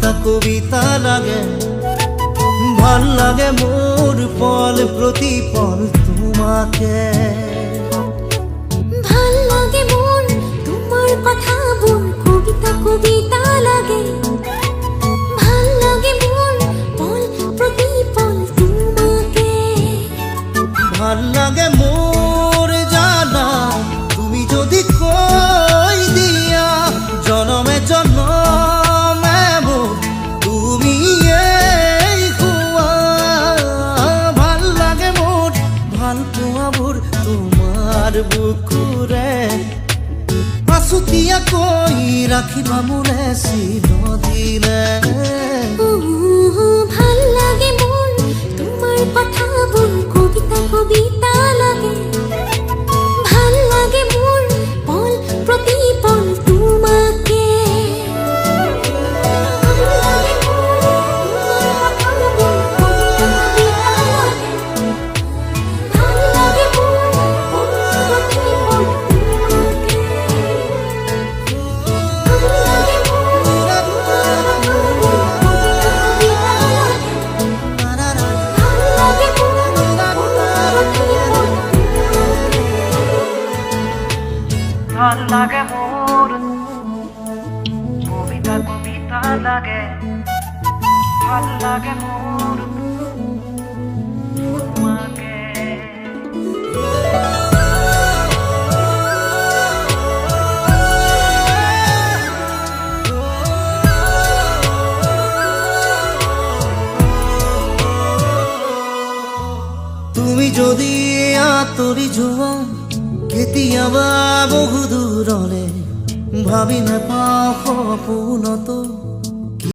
কবিতা কবিতা লাগে। ভাল লাগে মোর পল প্রতিপল তোমাকে, ভাল লাগে মোর তোমার কথা বল কবিতা কবিতা লাগে। ভাল লাগে মোর পল প্রতিপল তোমাকে, ভাল লাগে মোর জানা তুমি যদি কই দিয়া জনমে জনমে মোর তুমি এই হুয়া। ভাল লাগে মোর ভাল পোয়াবোৰ তোমার বুকুরে, আছুতীয়া কই রাখিবা মোরে চিৰদিনে। ভাল লাগে মোর তোমার কথা বল কবিতা কবিতা লাগে। ভাল লাগে মোর পল প্রতিপল তোমাকে, ভাল লাগে মোর পল প্রতিপল তোমাকে, ভাল লাগে ভাল লাগে মোর কবিতা কবিতা লাগে। ভাল লাগে মোর তোমাকে। তুমি যদি আঁতৰি যোৱা কেতিয়াবা বহু দূৰলে, ভাবি নাপাওঁ সপোনতো